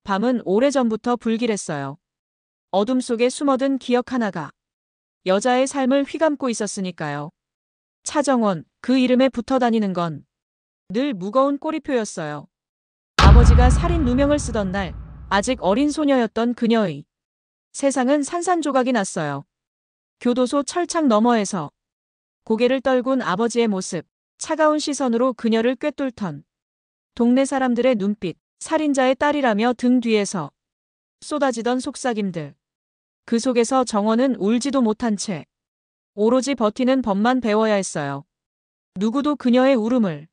밤은 오래전부터 불길했어요. 어둠 속에 숨어든 기억 하나가 여자의 삶을 휘감고 있었으니까요. 차정원, 그 이름에 붙어 다니는 건 늘 무거운 꼬리표였어요. 아버지가 살인 누명을 쓰던 날, 아직 어린 소녀였던 그녀의 세상은 산산조각이 났어요. 교도소 철창 너머에서 고개를 떨군 아버지의 모습, 차가운 시선으로 그녀를 꿰뚫던 동네 사람들의 눈빛, 살인자의 딸이라며 등 뒤에서 쏟아지던 속삭임들. 그 속에서 정원은 울지도 못한 채 오로지 버티는 법만 배워야 했어요. 누구도 그녀의 울음을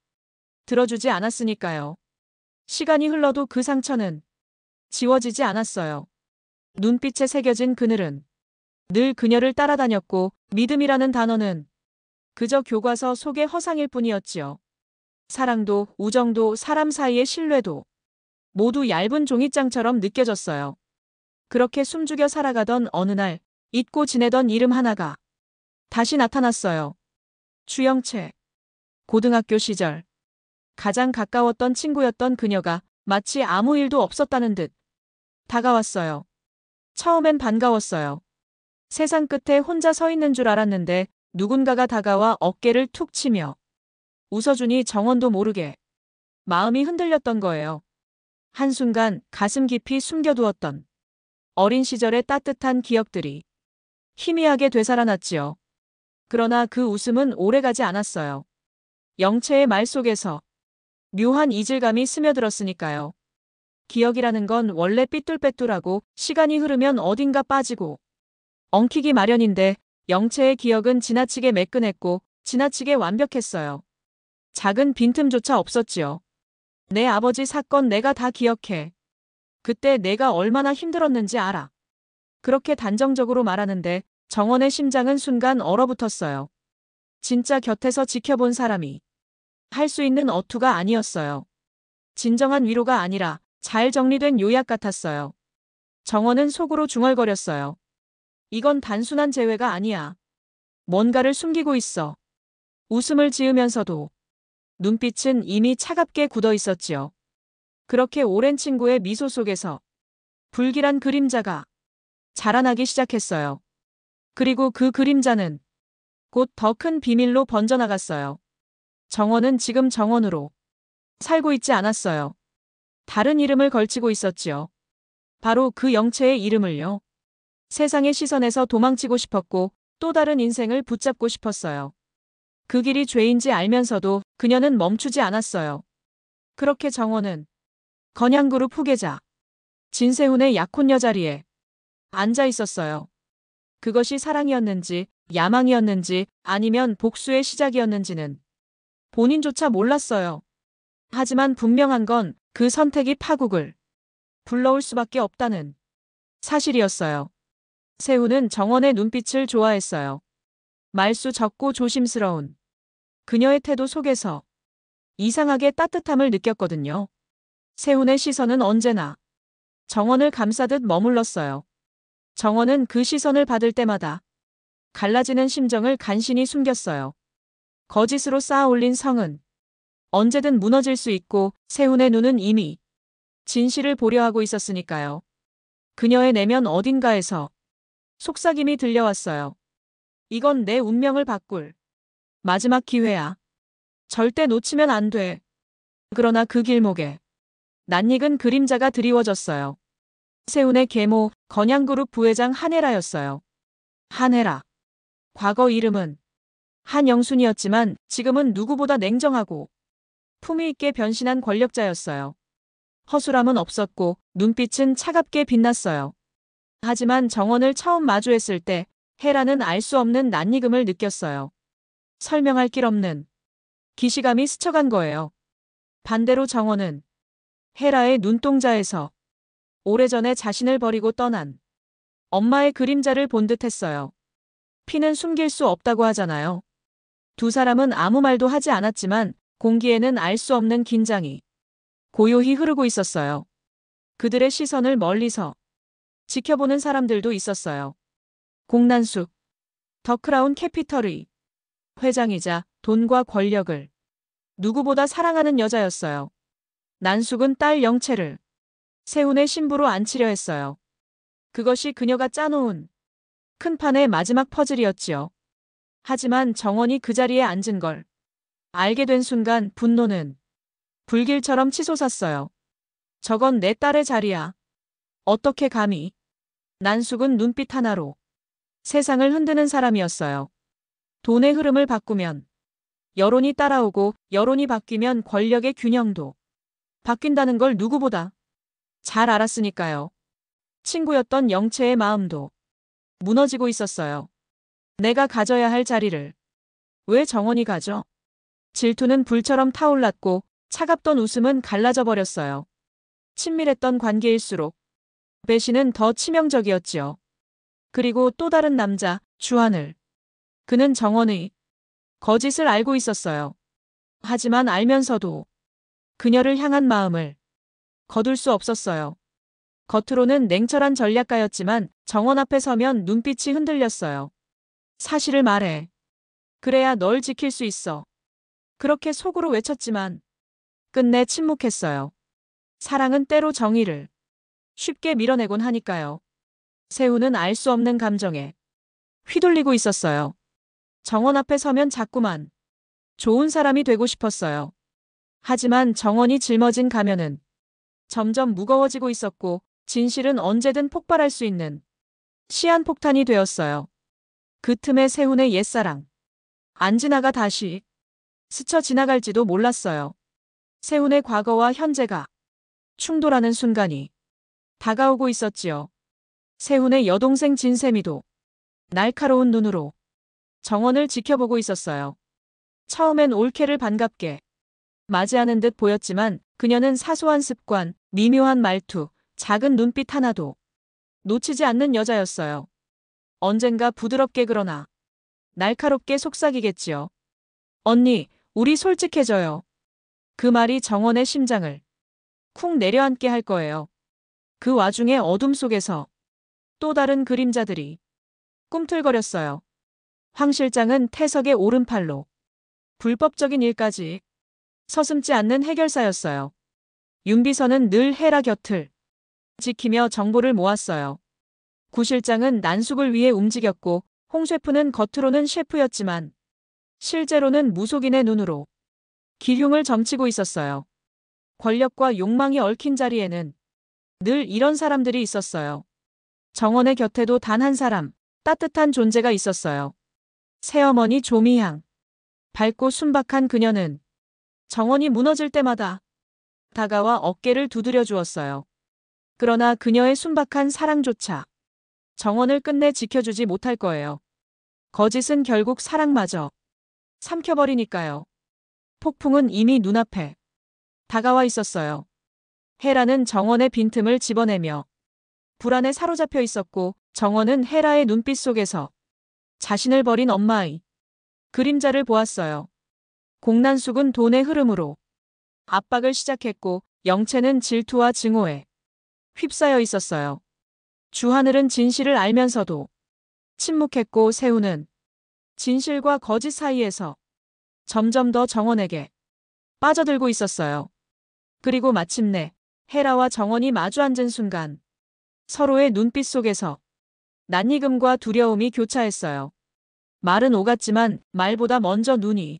들어주지 않았으니까요. 시간이 흘러도 그 상처는 지워지지 않았어요. 눈빛에 새겨진 그늘은 늘 그녀를 따라다녔고 믿음이라는 단어는 그저 교과서 속의 허상일 뿐이었지요. 사랑도 우정도 사람 사이의 신뢰도 모두 얇은 종이장처럼 느껴졌어요. 그렇게 숨죽여 살아가던 어느 날 잊고 지내던 이름 하나가 다시 나타났어요. 주영채. 고등학교 시절 가장 가까웠던 친구였던 그녀가 마치 아무 일도 없었다는 듯 다가왔어요. 처음엔 반가웠어요. 세상 끝에 혼자 서 있는 줄 알았는데 누군가가 다가와 어깨를 툭 치며 웃어주니 정원도 모르게 마음이 흔들렸던 거예요. 한순간 가슴 깊이 숨겨두었던 어린 시절의 따뜻한 기억들이 희미하게 되살아났지요. 그러나 그 웃음은 오래가지 않았어요. 영채의 말 속에서 묘한 이질감이 스며들었으니까요. 기억이라는 건 원래 삐뚤빼뚤하고 시간이 흐르면 어딘가 빠지고 엉키기 마련인데 영채의 기억은 지나치게 매끈했고 지나치게 완벽했어요. 작은 빈틈조차 없었지요. 내 아버지 사건 내가 다 기억해. 그때 내가 얼마나 힘들었는지 알아. 그렇게 단정적으로 말하는데 정원의 심장은 순간 얼어붙었어요. 진짜 곁에서 지켜본 사람이 할 수 있는 어투가 아니었어요. 진정한 위로가 아니라 잘 정리된 요약 같았어요. 정원은 속으로 중얼거렸어요. 이건 단순한 재회가 아니야. 뭔가를 숨기고 있어. 웃음을 지으면서도 눈빛은 이미 차갑게 굳어 있었지요. 그렇게 오랜 친구의 미소 속에서 불길한 그림자가 자라나기 시작했어요. 그리고 그 그림자는 곧 더 큰 비밀로 번져나갔어요. 정원은 지금 정원으로 살고 있지 않았어요. 다른 이름을 걸치고 있었지요. 바로 그 영채의 이름을요. 세상의 시선에서 도망치고 싶었고 또 다른 인생을 붙잡고 싶었어요. 그 길이 죄인지 알면서도 그녀는 멈추지 않았어요. 그렇게 정원은 건양그룹 후계자 진세훈의 약혼녀 자리에 앉아 있었어요. 그것이 사랑이었는지 야망이었는지 아니면 복수의 시작이었는지는 본인조차 몰랐어요. 하지만 분명한 건 그 선택이 파국을 불러올 수밖에 없다는 사실이었어요. 세훈은 정원의 눈빛을 좋아했어요. 말수 적고 조심스러운 그녀의 태도 속에서 이상하게 따뜻함을 느꼈거든요. 세훈의 시선은 언제나 정원을 감싸듯 머물렀어요. 정원은 그 시선을 받을 때마다 갈라지는 심정을 간신히 숨겼어요. 거짓으로 쌓아 올린 성은 언제든 무너질 수 있고 세훈의 눈은 이미 진실을 보려 하고 있었으니까요. 그녀의 내면 어딘가에서 속삭임이 들려왔어요. 이건 내 운명을 바꿀 마지막 기회야. 절대 놓치면 안 돼. 그러나 그 길목에 낯익은 그림자가 드리워졌어요. 세훈의 계모, 건양그룹 부회장 한혜라였어요. 한혜라. 과거 이름은 한영순이었지만 지금은 누구보다 냉정하고 품위 있게 변신한 권력자였어요. 허술함은 없었고 눈빛은 차갑게 빛났어요. 하지만 정원을 처음 마주했을 때 헤라는 알 수 없는 낯익음을 느꼈어요. 설명할 길 없는 기시감이 스쳐간 거예요. 반대로 정원은 헤라의 눈동자에서 오래전에 자신을 버리고 떠난 엄마의 그림자를 본 듯했어요. 피는 숨길 수 없다고 하잖아요. 두 사람은 아무 말도 하지 않았지만 공기에는 알 수 없는 긴장이 고요히 흐르고 있었어요. 그들의 시선을 멀리서 지켜보는 사람들도 있었어요. 공난숙, 더 크라운 캐피털의 회장이자 돈과 권력을 누구보다 사랑하는 여자였어요. 난숙은 딸 영채를 세훈의 신부로 앉히려 했어요. 그것이 그녀가 짜놓은 큰 판의 마지막 퍼즐이었지요. 하지만 정원이 그 자리에 앉은 걸 알게 된 순간 분노는 불길처럼 치솟았어요. 저건 내 딸의 자리야. 어떻게 감히. 난숙은 눈빛 하나로 세상을 흔드는 사람이었어요. 돈의 흐름을 바꾸면 여론이 따라오고 여론이 바뀌면 권력의 균형도 바뀐다는 걸 누구보다 잘 알았으니까요. 친구였던 영채의 마음도 무너지고 있었어요. 내가 가져야 할 자리를 왜 정원이 가져? 질투는 불처럼 타올랐고 차갑던 웃음은 갈라져 버렸어요. 친밀했던 관계일수록 배신은 더 치명적이었지요. 그리고 또 다른 남자, 주하늘. 그는 정원의 거짓을 알고 있었어요. 하지만 알면서도 그녀를 향한 마음을 거둘 수 없었어요. 겉으로는 냉철한 전략가였지만 정원 앞에 서면 눈빛이 흔들렸어요. 사실을 말해. 그래야 널 지킬 수 있어. 그렇게 속으로 외쳤지만 끝내 침묵했어요. 사랑은 때로 정의를 쉽게 밀어내곤 하니까요. 세훈은 알 수 없는 감정에 휘둘리고 있었어요. 정원 앞에 서면 자꾸만 좋은 사람이 되고 싶었어요. 하지만 정원이 짊어진 가면은 점점 무거워지고 있었고 진실은 언제든 폭발할 수 있는 시한폭탄이 되었어요. 그 틈에 세훈의 옛사랑 안진아가 다시 스쳐 지나갈지도 몰랐어요. 세훈의 과거와 현재가 충돌하는 순간이 다가오고 있었지요. 세훈의 여동생 진세미도 날카로운 눈으로 정원을 지켜보고 있었어요. 처음엔 올케를 반갑게 맞이하는 듯 보였지만 그녀는 사소한 습관, 미묘한 말투, 작은 눈빛 하나도 놓치지 않는 여자였어요. 언젠가 부드럽게 그러나 날카롭게 속삭이겠지요. 언니, 우리 솔직해져요. 그 말이 정원의 심장을 쿵 내려앉게 할 거예요. 그 와중에 어둠 속에서 또 다른 그림자들이 꿈틀거렸어요. 황 실장은 태석의 오른팔로 불법적인 일까지 서슴지 않는 해결사였어요. 윤 비서는 늘 헤라 곁을 지키며 정보를 모았어요. 구 실장은 난숙을 위해 움직였고 홍 셰프는 겉으로는 셰프였지만 실제로는 무속인의 눈으로 기흉을 점치고 있었어요. 권력과 욕망이 얽힌 자리에는 늘 이런 사람들이 있었어요. 정원의 곁에도 단 한 사람, 따뜻한 존재가 있었어요. 새어머니 조미향. 밝고 순박한 그녀는 정원이 무너질 때마다 다가와 어깨를 두드려 주었어요. 그러나 그녀의 순박한 사랑조차 정원을 끝내 지켜주지 못할 거예요. 거짓은 결국 사랑마저 삼켜버리니까요. 폭풍은 이미 눈앞에 다가와 있었어요. 헤라는 정원의 빈틈을 집어내며 불안에 사로잡혀 있었고 정원은 헤라의 눈빛 속에서 자신을 버린 엄마의 그림자를 보았어요. 공난숙은 돈의 흐름으로 압박을 시작했고 영채는 질투와 증오에 휩싸여 있었어요. 주하늘은 진실을 알면서도 침묵했고 세훈은 진실과 거짓 사이에서 점점 더 정원에게 빠져들고 있었어요. 그리고 마침내 헤라와 정원이 마주 앉은 순간 서로의 눈빛 속에서 낯익음과 두려움이 교차했어요. 말은 오갔지만 말보다 먼저 눈이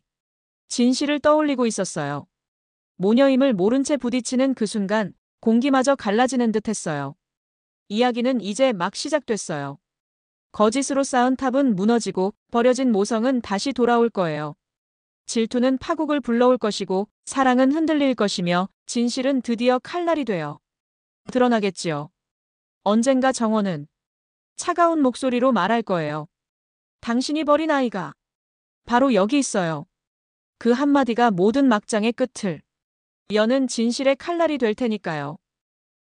진실을 떠올리고 있었어요. 모녀임을 모른 채 부딪히는 그 순간 공기마저 갈라지는 듯 했어요. 이야기는 이제 막 시작됐어요. 거짓으로 쌓은 탑은 무너지고 버려진 모성은 다시 돌아올 거예요. 질투는 파국을 불러올 것이고 사랑은 흔들릴 것이며 진실은 드디어 칼날이 되어 드러나겠지요. 언젠가 정원은 차가운 목소리로 말할 거예요. 당신이 버린 아이가 바로 여기 있어요. 그 한마디가 모든 막장의 끝을 여는 진실의 칼날이 될 테니까요.